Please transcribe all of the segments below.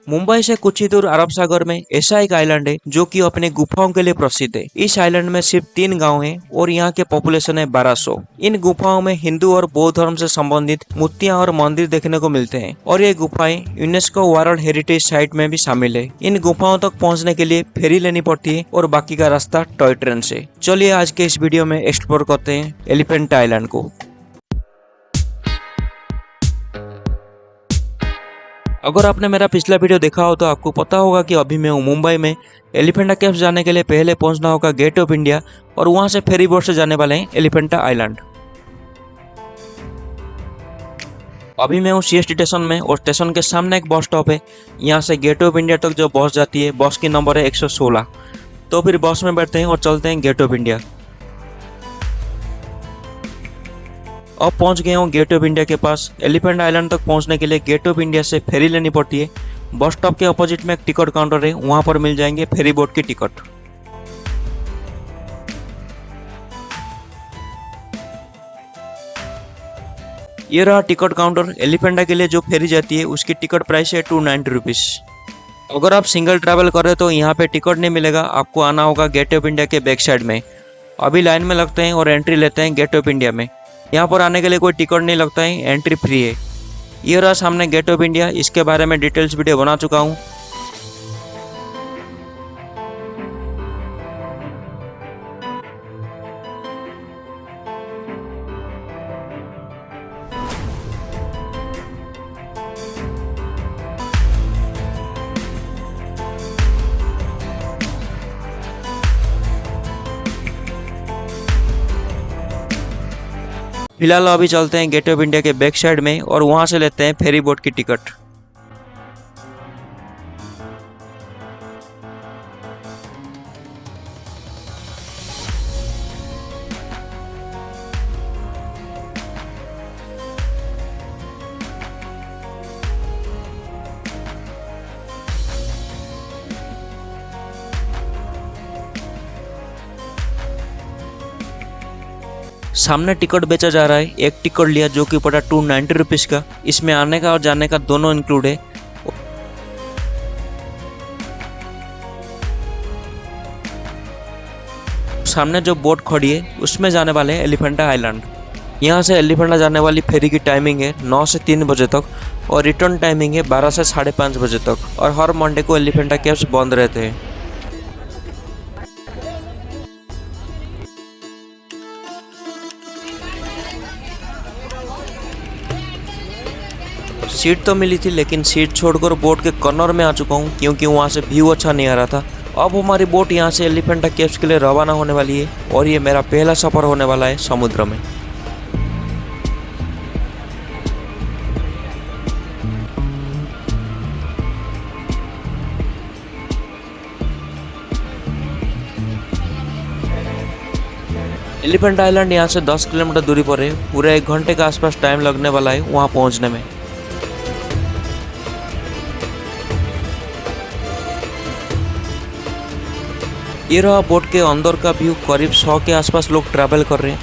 मुंबई से कुछ ही दूर अरब सागर में ऐसा एक आइलैंड है जो कि अपने गुफाओं के लिए प्रसिद्ध है। इस आइलैंड में सिर्फ 3 गांव हैं और यहाँ के पॉपुलेशन है 1200। इन गुफाओं में हिंदू और बौद्ध धर्म से संबंधित मूर्तियां और मंदिर देखने को मिलते हैं और ये गुफाएं यूनेस्को वर्ल्ड हेरिटेज साइट में भी शामिल है। इन गुफाओं तक पहुँचने के लिए फेरी लेनी पड़ती है और बाकी का रास्ता टॉय ट्रेन से। चलिए आज के इस वीडियो में एक्सप्लोर करते हैं एलिफेंट आइलैंड को। अगर आपने मेरा पिछला वीडियो देखा हो तो आपको पता होगा कि अभी मैं हूँ मुंबई में। एलिफेंटा केव्स जाने के लिए पहले पहुंचना होगा गेट ऑफ इंडिया और वहां से फेरी बोट से जाने वाले हैं एलिफेंटा आइलैंड। अभी मैं हूँ सीएसटी स्टेशन में और स्टेशन के सामने एक बस स्टॉप है। यहाँ से गेट ऑफ इंडिया तक जो बस जाती है बस की नंबर है 116। तो फिर बस में बैठते हैं और चलते हैं गेट ऑफ इंडिया। अब पहुंच गए हूँ गेट ऑफ इंडिया के पास। एलिफेंट आइलैंड तक पहुंचने के लिए गेट ऑफ इंडिया से फेरी लेनी पड़ती है। बस स्टॉप के अपोजिट में एक टिकट काउंटर है, वहां पर मिल जाएंगे फेरी बोट की टिकट। ये रहा टिकट काउंटर। एलिफेंटा के लिए जो फेरी जाती है उसकी टिकट प्राइस है 290 रुपीज। अगर आप सिंगल ट्रैवल कर रहे तो यहाँ पे टिकट नहीं मिलेगा, आपको आना होगा गेट ऑफ इंडिया के बैक साइड में। अभी लाइन में लगते हैं और एंट्री लेते हैं गेट ऑफ इंडिया में। यहाँ पर आने के लिए कोई टिकट नहीं लगता है, एंट्री फ्री है। ये रहा सामने गेट ऑफ इंडिया। इसके बारे में डिटेल्स वीडियो बना चुका हूँ। फिलहाल अभी चलते हैं गेट ऑफ इंडिया के बैक साइड में और वहां से लेते हैं फेरी बोट की टिकट। सामने टिकट बेचा जा रहा है। एक टिकट लिया जो कि पड़ा 290 रुपीज का। इसमें आने का और जाने का दोनों इंक्लूड है। सामने जो बोट खड़ी है उसमें जाने वाले हैं एलिफेंटा आइलैंड। यहाँ से एलिफेंटा जाने वाली फेरी की टाइमिंग है 9 से 3 बजे तक और रिटर्न टाइमिंग है 12 से 5:30 बजे तक। और हर मंडे को एलिफेंटा केव्स बंद रहते हैं। सीट तो मिली थी लेकिन सीट छोड़कर बोट के कॉर्नर में आ चुका हूँ क्योंकि वहाँ से व्यू अच्छा नहीं आ रहा था। अब हमारी बोट यहाँ से एलिफेंटा केव्स के लिए रवाना होने वाली है और ये मेरा पहला सफर होने वाला है समुद्र में। एलिफेंट आइलैंड यहाँ से 10 किलोमीटर दूरी पर है। पूरे 1 घंटे के आसपास टाइम लगने वाला है वहाँ पहुँचने में। ये रहा बोट के अंदर का व्यू। करीब 100 के आसपास लोग ट्रैवल कर रहे हैं।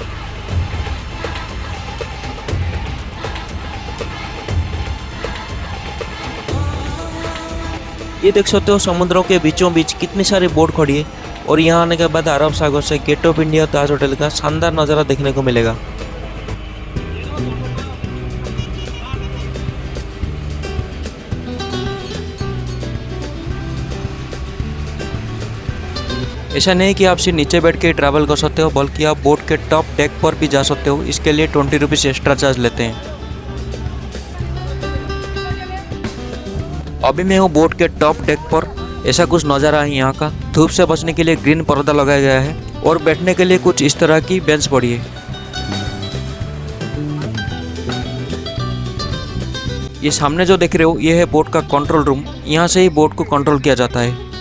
ये देख सकते हो समुद्रों के बीचों बीच कितनी सारी बोट खड़ी है और यहाँ आने के बाद अरब सागर से gate of India Taj hotel का शानदार नज़ारा देखने को मिलेगा। ऐसा नहीं कि आप सिर्फ नीचे बैठ के ट्रैवल कर सकते हो बल्कि आप बोट के टॉप डेक पर भी जा सकते हो। इसके लिए 20 रुपीज़ एक्स्ट्रा चार्ज लेते हैं। अभी मैं हूँ बोट के टॉप डेक पर। ऐसा कुछ नज़ारा है यहाँ का। धूप से बचने के लिए ग्रीन पर्दा लगाया गया है और बैठने के लिए कुछ इस तरह की बेंच पड़ी है। ये सामने जो देख रहे हो ये है बोट का कंट्रोल रूम। यहाँ से ही बोट को कंट्रोल किया जाता है।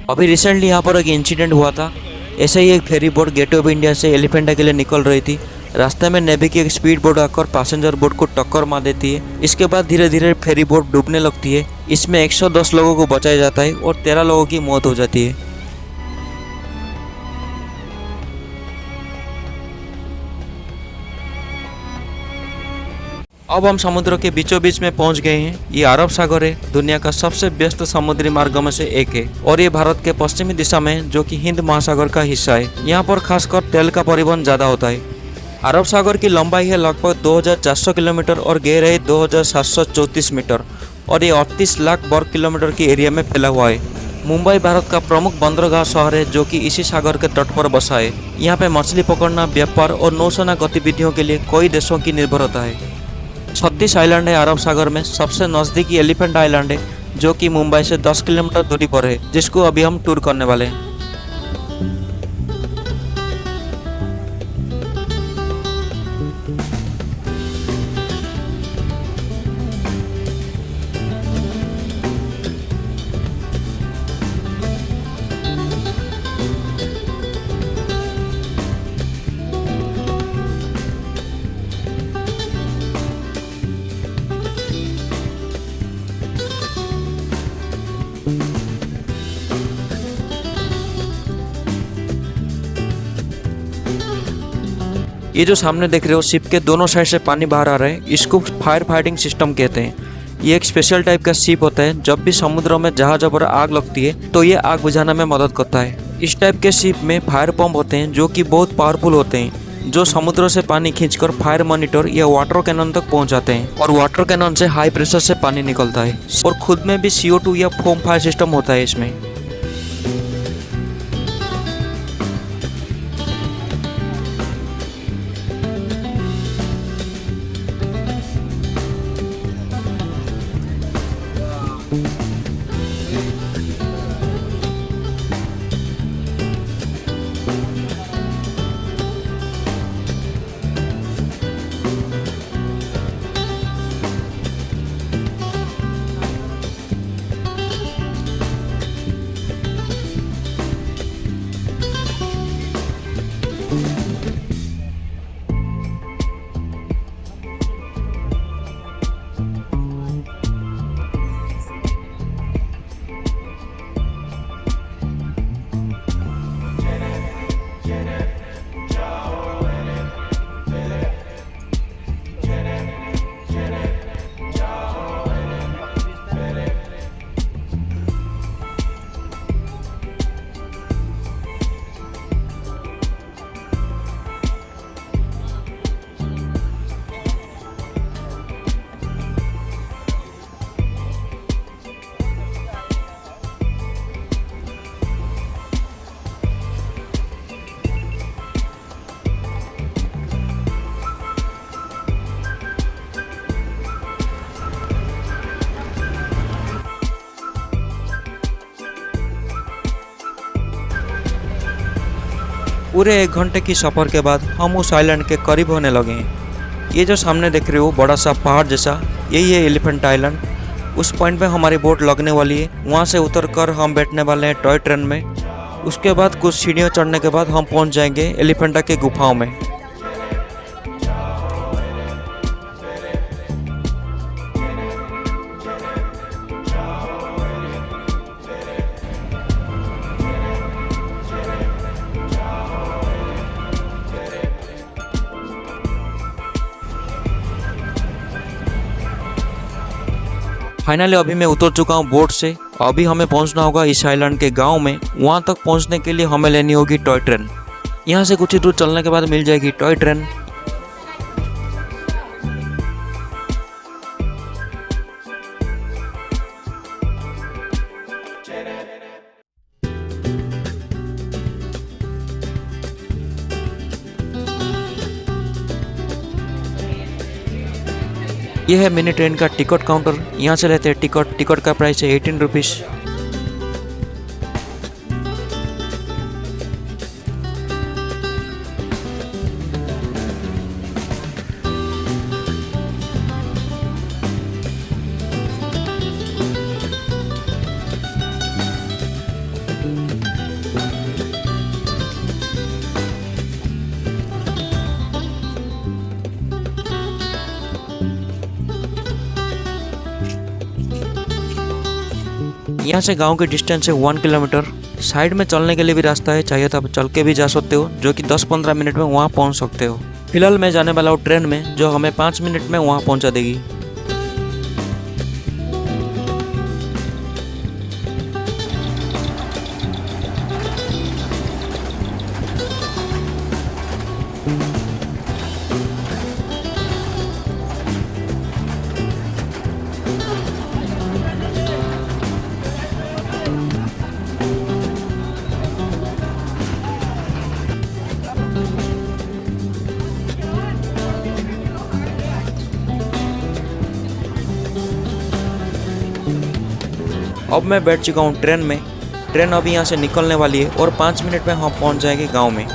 अभी रिसेंटली यहाँ पर एक इंसिडेंट हुआ था। ऐसे ही एक ferry boat gateway of India से एलिफेंटा के लिए निकल रही थी। रास्ते में नेवी की एक स्पीड बोट आकर पैसेंजर बोट को टक्कर मार देती है। इसके बाद धीरे धीरे फेरी बोट डूबने लगती है। इसमें 110 लोगों को बचाया जाता है और 13 लोगों की मौत हो जाती है। अब हम समुद्र के बीचों बीच में पहुंच गए हैं। ये अरब सागर है, दुनिया का सबसे व्यस्त समुद्री मार्गों में से एक है और ये भारत के पश्चिमी दिशा में जो कि हिंद महासागर का हिस्सा है। यहाँ पर खासकर तेल का परिवहन ज्यादा होता है। अरब सागर की लंबाई है लगभग 2400 किलोमीटर और गहराई 2734 मीटर और ये 38 लाख वर्ग किलोमीटर की एरिया में फैला हुआ है। मुंबई भारत का प्रमुख बंदरगाह शहर है जो कि इसी सागर के तट पर बसा है। यहाँ पे मछली पकड़ना, व्यापार और नौसेना गतिविधियों के लिए कई देशों की निर्भरता है। 36 आइलैंड है अरब सागर में। सबसे नजदीकी एलिफेंट आइलैंड है जो कि मुंबई से 10 किलोमीटर दूरी पर है, जिसको अभी हम टूर करने वाले हैं। ये जो सामने देख रहे हो शिप के दोनों साइड से पानी बाहर आ रहा है, इसको फायर फाइटिंग सिस्टम कहते हैं। ये एक स्पेशल टाइप का शिप होता है। जब भी समुद्र में जहाज़ों पर आग लगती है तो ये आग बुझाने में मदद करता है। इस टाइप के शिप में फायर पंप होते हैं जो कि बहुत पावरफुल होते हैं, जो समुद्र से पानी खींचकर फायर मॉनिटर या वाटर कैनन तक पहुंचाते हैं और वाटर कैनन से हाई प्रेशर से पानी निकलता है और खुद में भी CO2 या फोम फायर सिस्टम होता है इसमें। पूरे 1 घंटे की सफ़र के बाद हम उस आइलैंड के करीब होने लगे हैं। ये जो सामने देख रहे हो बड़ा सा पहाड़ जैसा, यही है एलिफेंट आइलैंड। उस पॉइंट पे हमारी बोट लगने वाली है। वहाँ से उतरकर हम बैठने वाले हैं टॉय ट्रेन में। उसके बाद कुछ सीढ़ियाँ चढ़ने के बाद हम पहुँच जाएंगे एलिफेंटा के गुफाओं में। फाइनली अभी मैं उतर चुका हूँ बोट से। अभी हमें पहुँचना होगा इस आइलैंड के गांव में। वहाँ तक पहुँचने के लिए हमें लेनी होगी टॉय ट्रेन। यहाँ से कुछ ही दूर चलने के बाद मिल जाएगी टॉय ट्रेन। यह है मिनी ट्रेन का टिकट काउंटर। यहाँ से लेते हैं टिकट। टिकट का प्राइस है 18 रुपीज़। यहाँ से गांव की डिस्टेंस है 1 किलोमीटर। साइड में चलने के लिए भी रास्ता है, चाहिए तो आप चल के भी जा सकते हो, जो कि 10-15 मिनट में वहाँ पहुँच सकते हो। फिलहाल मैं जाने वाला हूँ ट्रेन में, जो हमें 5 मिनट में वहाँ पहुँचा देगी। अब मैं बैठ चुका हूँ ट्रेन में। ट्रेन अभी यहाँ से निकलने वाली है और 5 मिनट में हम पहुँच जाएंगे गांव में।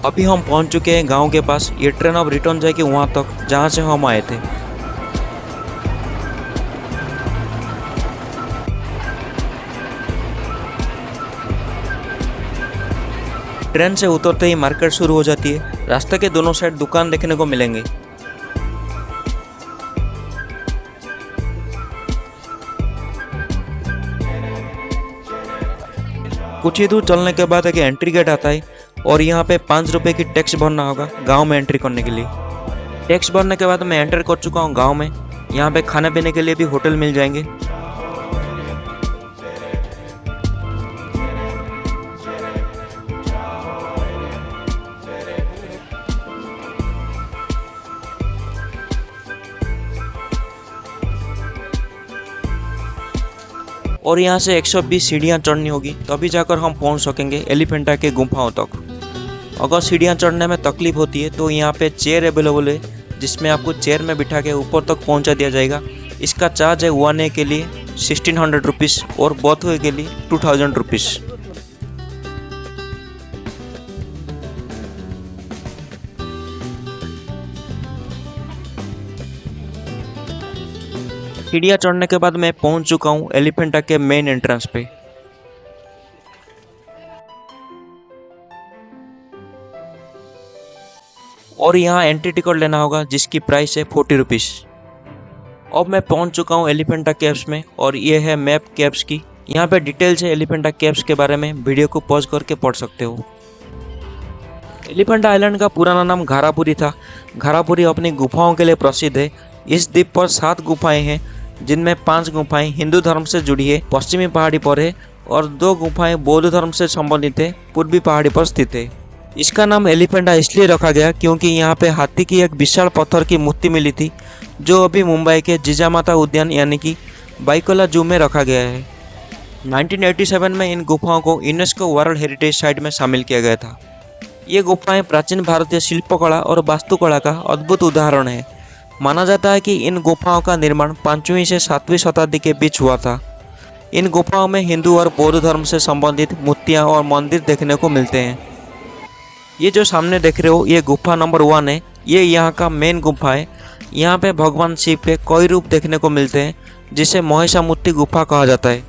अभी हम पहुंच चुके हैं गांव के पास। ये ट्रेन अब रिटर्न जाएगी वहां तक जहां से हम आए थे। ट्रेन से उतरते ही मार्केट शुरू हो जाती है। रास्ते के दोनों साइड दुकान देखने को मिलेंगे। कुछ ही दूर चलने के बाद एक एंट्री गेट आता है और यहाँ पे 5 रुपये की टैक्स भरना होगा गांव में एंट्री करने के लिए। टैक्स भरने के बाद मैं एंटर कर चुका हूँ गांव में। यहाँ पे खाने पीने के लिए भी होटल मिल जाएंगे। और यहाँ से 120 सीढ़ियाँ चढ़नी होगी, तभी जाकर हम पहुँच सकेंगे एलिफेंटा के गुफाओं तक। अगर सीढ़ियाँ चढ़ने में तकलीफ होती है तो यहाँ पे चेयर अवेलेबल है, जिसमें आपको चेयर में बिठा के ऊपर तक पहुँचा दिया जाएगा। इसका चार्ज है 1 ए के लिए 1600 रुपीज़ और बोथ वे के लिए 2000 रुपीज़। सीढ़ियाँ चढ़ने के बाद मैं पहुँच चुका हूँ एलिफेंटा के मेन एंट्रेंस पे। और यहाँ एंट्री टिकट लेना होगा, जिसकी प्राइस है 40 रुपीज़। अब मैं पहुँच चुका हूँ एलिफेंटा केव्स में और ये है मैप केव्स की। यहाँ पे डिटेल्स है एलिफेंटा केव्स के बारे में, वीडियो को पॉज करके पढ़ सकते हो। एलिफेंटा आइलैंड का पुराना नाम घारापुरी था। घारापुरी अपनी गुफाओं के लिए प्रसिद्ध है। इस द्वीप पर 7 गुफाएं हैं, जिनमें 5 गुफाएं हिंदू धर्म से जुड़ी है, पश्चिमी पहाड़ी पर है, और 2 गुफाएं बौद्ध धर्म से संबंधित है, पूर्वी पहाड़ी पर स्थित है। इसका नाम एलिफेंटा इसलिए रखा गया क्योंकि यहाँ पे हाथी की एक विशाल पत्थर की मूर्ति मिली थी, जो अभी मुंबई के जिजामाता उद्यान यानी कि बाइकोला जू में रखा गया है। 1987 में इन गुफाओं को यूनेस्को वर्ल्ड हेरिटेज साइट में शामिल किया गया था। ये गुफाएं प्राचीन भारतीय शिल्पकला और वास्तुकला का अद्भुत उदाहरण है। माना जाता है कि इन गुफाओं का निर्माण 5वीं से 7वीं शताब्दी के बीच हुआ था। इन गुफाओं में हिंदू और बौद्ध धर्म से संबंधित मूर्तियाँ और मंदिर देखने को मिलते हैं। ये जो सामने देख रहे हो, ये गुफा नंबर 1 है। ये यहाँ का मेन गुफा है। यहाँ पे भगवान शिव के कई रूप देखने को मिलते हैं, जिसे महिषामूर्ति गुफा कहा जाता है।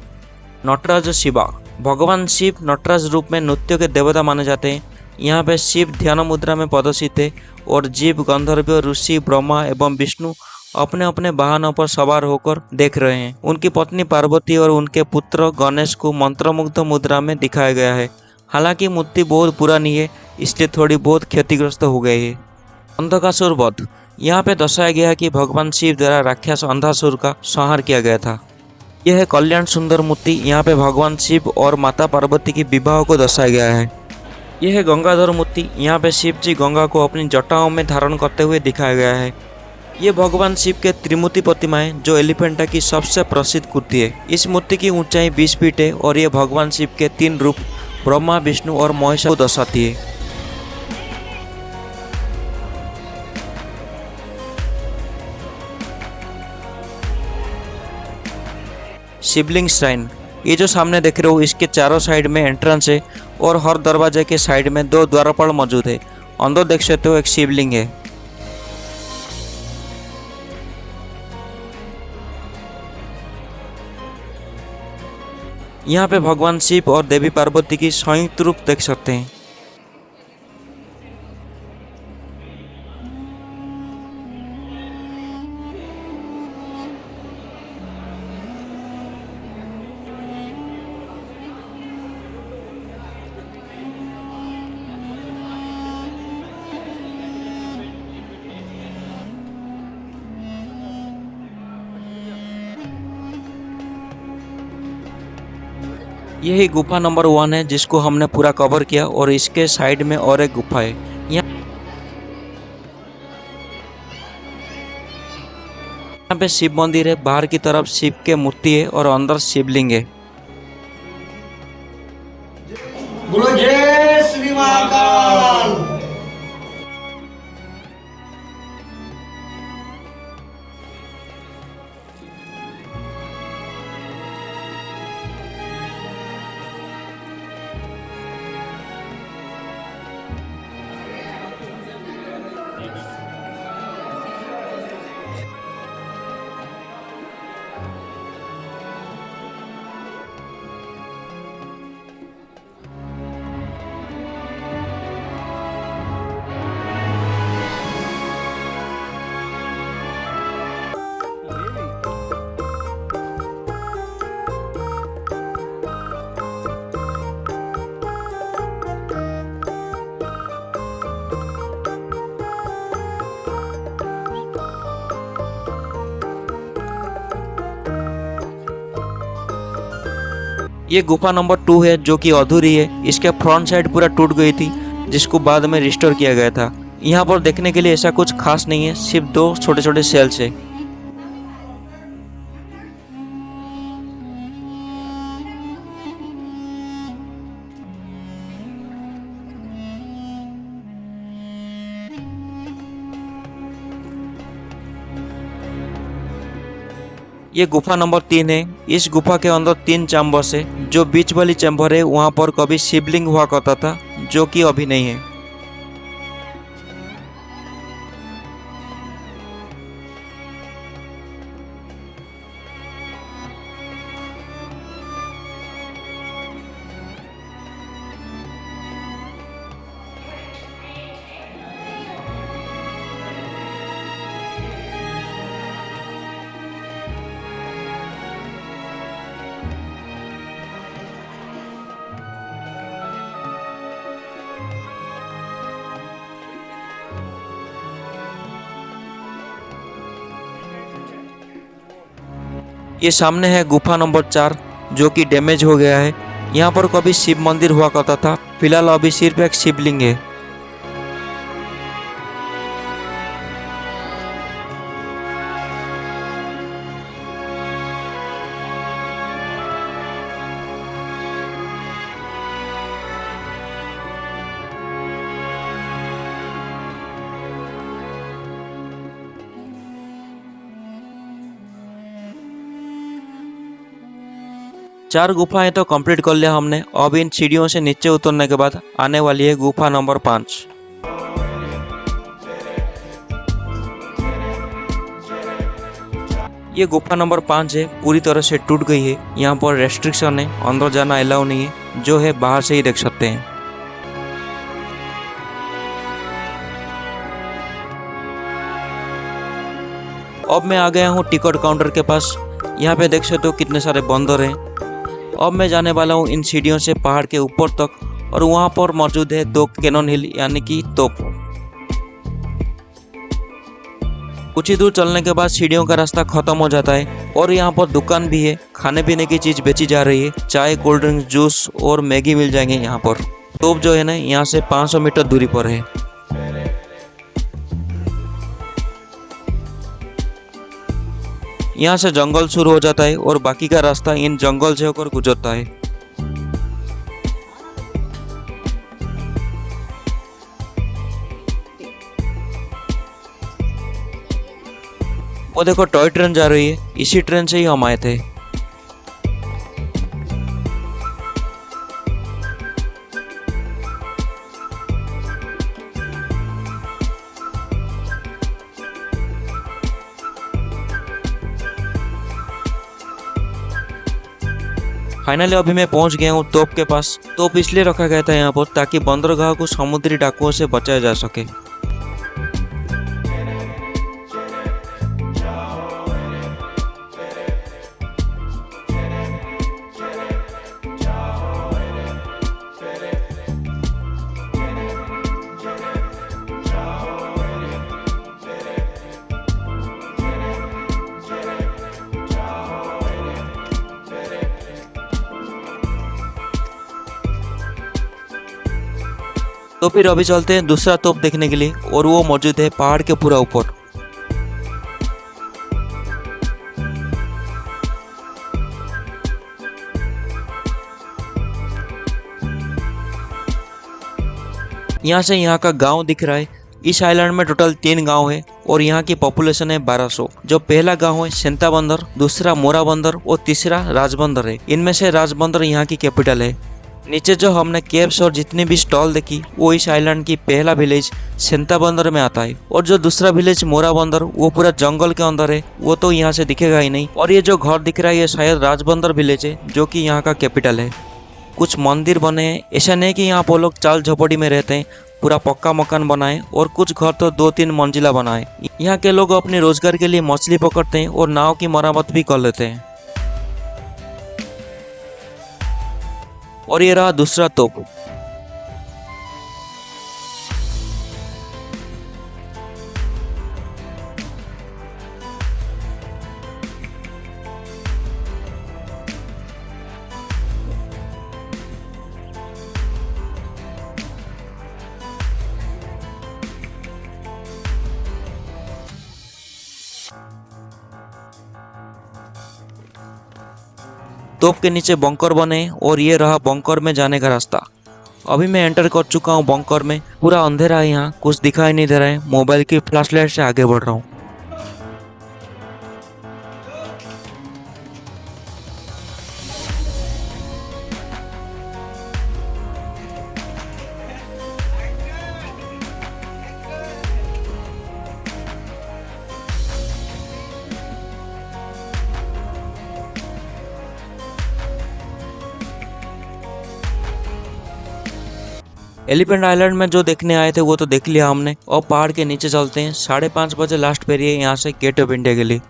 नटराज शिवा, भगवान शिव नटराज रूप में नृत्य के देवता माने जाते हैं। यहाँ पे शिव ध्यान मुद्रा में प्रदर्शित है और जीव, गंधर्व, ऋषि, ब्रह्मा एवं विष्णु अपने अपने वाहनों पर सवार होकर देख रहे हैं। उनकी पत्नी पार्वती और उनके पुत्र गणेश को मंत्रमुग्ध मुद्रा में दिखाया गया है। हालांकि मूर्ति बहुत पुरानी है, इसलिए थोड़ी बहुत क्षतिग्रस्त हो गई है। अंधकासुर वध। यहाँ पे दर्शाया गया है कि भगवान शिव द्वारा राक्षस अंधासुर का संहार किया गया था। यह है कल्याण सुंदर मूर्ति। यहाँ पे भगवान शिव और माता पार्वती की विवाह को दर्शाया गया है। यह है गंगाधर मूर्ति। यहाँ पे शिव जी गंगा को अपनी जटाओं में धारण करते हुए दिखाया गया है। ये भगवान शिव के त्रिमूर्ति प्रतिमा है जो एलिफेंटा की सबसे प्रसिद्ध मूर्ति है। इस मूर्ति की ऊंचाई 20 फीट है और ये भगवान शिव के 3 रूप ब्रह्मा, विष्णु और महेश को दर्शाती है। शिवलिंग श्राइन। ये जो सामने देख रहे हो इसके चारों साइड में एंट्रेंस है और हर दरवाजे के साइड में 2 द्वारपाल मौजूद है। अंदर देख सकते हो एक शिवलिंग है। यहाँ पे भगवान शिव और देवी पार्वती की संयुक्त रूप देख सकते हैं। यही गुफा नंबर 1 है जिसको हमने पूरा कवर किया और इसके साइड में और एक गुफा है। यहाँ पे शिव मंदिर है। बाहर की तरफ शिव के मूर्ति है और अंदर शिवलिंग है। बोलो जय श्री महाकाल। ये गुफा नंबर 2 है जो कि अधूरी है। इसके फ्रंट साइड पूरा टूट गई थी जिसको बाद में रिस्टोर किया गया था। यहाँ पर देखने के लिए ऐसा कुछ खास नहीं है, सिर्फ 2 छोटे छोटे सेल्स है। ये गुफा नंबर 3 है। इस गुफा के अंदर 3 चैम्बर्स है। जो बीच वाली चैम्बर है वहाँ पर कभी शिवलिंग हुआ करता था जो कि अभी नहीं है। ये सामने है गुफा नंबर 4 जो कि डैमेज हो गया है। यहाँ पर कभी शिव मंदिर हुआ करता था, फिलहाल अभी सिर्फ एक शिवलिंग है। चार गुफाएं तो कंप्लीट कर लिया हमने। अब इन सीढ़ियों से नीचे उतरने के बाद आने वाली है गुफा नंबर 5। ये गुफा नंबर 5 है, पूरी तरह से टूट गई है। यहाँ पर रेस्ट्रिक्शन है, अंदर जाना अलाउ नहीं है, जो है बाहर से ही देख सकते हैं। अब मैं आ गया हूँ टिकट काउंटर के पास। यहाँ पे देख सकते हो कितने सारे बंदर हैं। अब मैं जाने वाला हूँ इन सीढ़ियों से पहाड़ के ऊपर तक, और वहाँ पर मौजूद है 2 कैनन हिल यानी कि तोप। कुछ ही दूर चलने के बाद सीढ़ियों का रास्ता खत्म हो जाता है और यहाँ पर दुकान भी है। खाने पीने की चीज बेची जा रही है। चाय, कोल्ड ड्रिंक, जूस और मैगी मिल जाएंगे यहाँ पर। तोप जो है ना, यहाँ से 500 मीटर दूरी पर है। यहाँ से जंगल शुरू हो जाता है और बाकी का रास्ता इन जंगल से होकर गुजरता है। वो देखो टॉय ट्रेन जा रही है, इसी ट्रेन से ही हम आए थे। फाइनली अभी मैं पहुंच गया हूँ तोप के पास। तोप इसलिए रखा गया था यहाँ पर ताकि बंदरगाह को समुद्री डाकुओं से बचाया जा सके। तो फिर अभी चलते हैं दूसरा तोप देखने के लिए, और वो मौजूद है पहाड़ के पूरा ऊपर। यहाँ से यहाँ का गांव दिख रहा है। इस आइलैंड में टोटल 3 गांव है और यहाँ की पॉपुलेशन है 1200। जो पहला गांव है सेंता बंदर, दूसरा मोरा बंदर और तीसरा राजबंदर है। इनमें से राजबंदर यहाँ की कैपिटल है। नीचे जो हमने केव्स और जितनी भी स्टॉल देखी, वो इस आइलैंड की पहला विलेज सेंता बंदर में आता है। और जो दूसरा विलेज मोरा बंदर, वो पूरा जंगल के अंदर है, वो तो यहाँ से दिखेगा ही नहीं। और ये जो घर दिख रहा है, ये शायद राजबंदर विलेज है, जो कि यहाँ का कैपिटल है। कुछ मंदिर बने हैं। ऐसा नहीं कि यहाँ पर लोग चाल झोपड़ी में रहते हैं, पूरा पक्का मकान बनाए, और कुछ घर तो 2-3 मंजिला बनाए। यहाँ के लोग अपने रोजगार के लिए मछली पकड़ते हैं और नाव की मरम्मत भी कर लेते हैं। और ये रहा दूसरा तोप। तोप के नीचे बंकर बने और ये रहा बंकर में जाने का रास्ता। अभी मैं एंटर कर चुका हूँ बंकर में। पूरा अंधेरा है, यहाँ कुछ दिखाई नहीं दे रहा है। मोबाइल की फ्लैशलाइट से आगे बढ़ रहा हूँ। एलिफेंट आइलैंड में जो देखने आए थे वो तो देख लिया हमने। और पहाड़ के नीचे चलते हैं। 5:30 बजे लास्ट फेरी है यहाँ से गेट ऑफ इंडिया के लिए।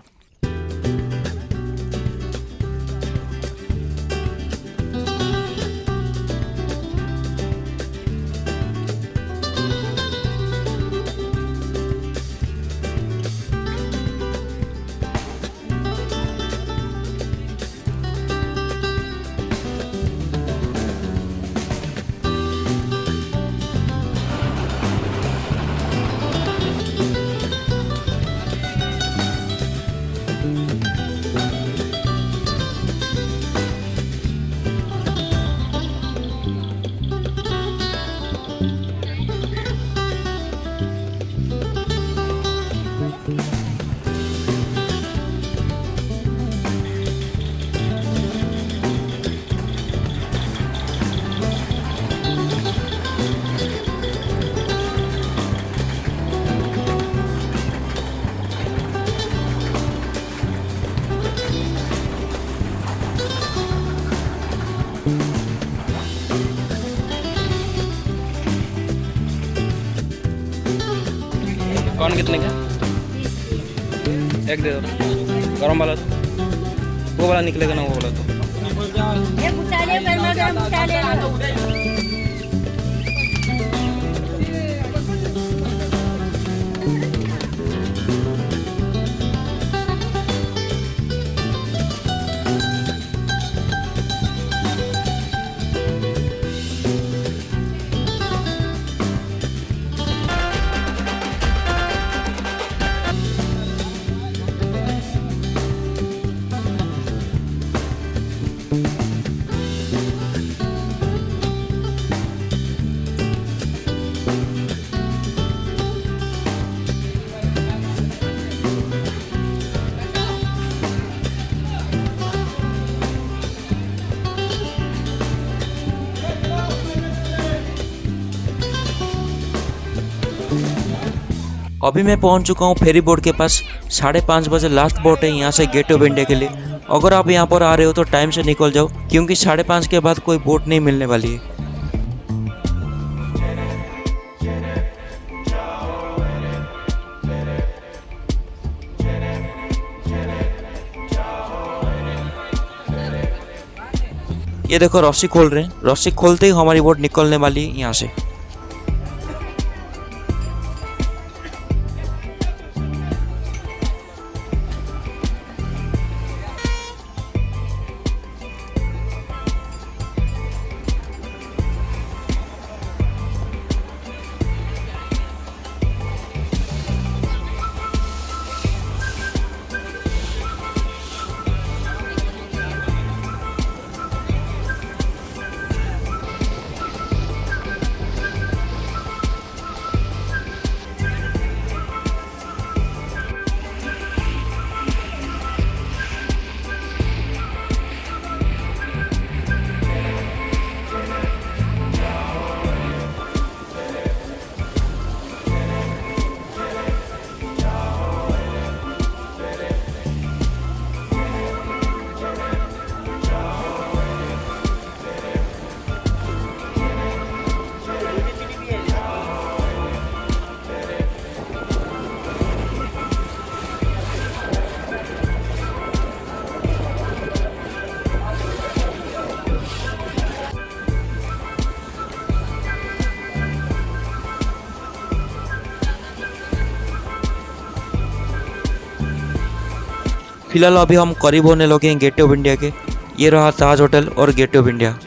कौन कितने का? पैक दे दो गरम वाला, वो वाला निकलेगा ना, वो वाला तो ये पूछा ले, गर्मा गर्म पूछा ले। अभी मैं पहुंच चुका हूं फेरी बोट के पास। 5:30 बजे लास्ट बोट है यहाँ से गेट ऑफ इंडिया के लिए। अगर आप यहाँ पर आ रहे हो तो टाइम से निकल जाओ, क्योंकि 5:30 के बाद कोई बोट नहीं मिलने वाली है। ये देखो रस्सी खोल रहे हैं, रस्सी खोलते ही हमारी बोट निकलने वाली है यहाँ से। फिलहाल अभी हम करीब होने लगे हैं गेट ऑफ इंडिया के। ये रहा ताज होटल और गेट ऑफ इंडिया।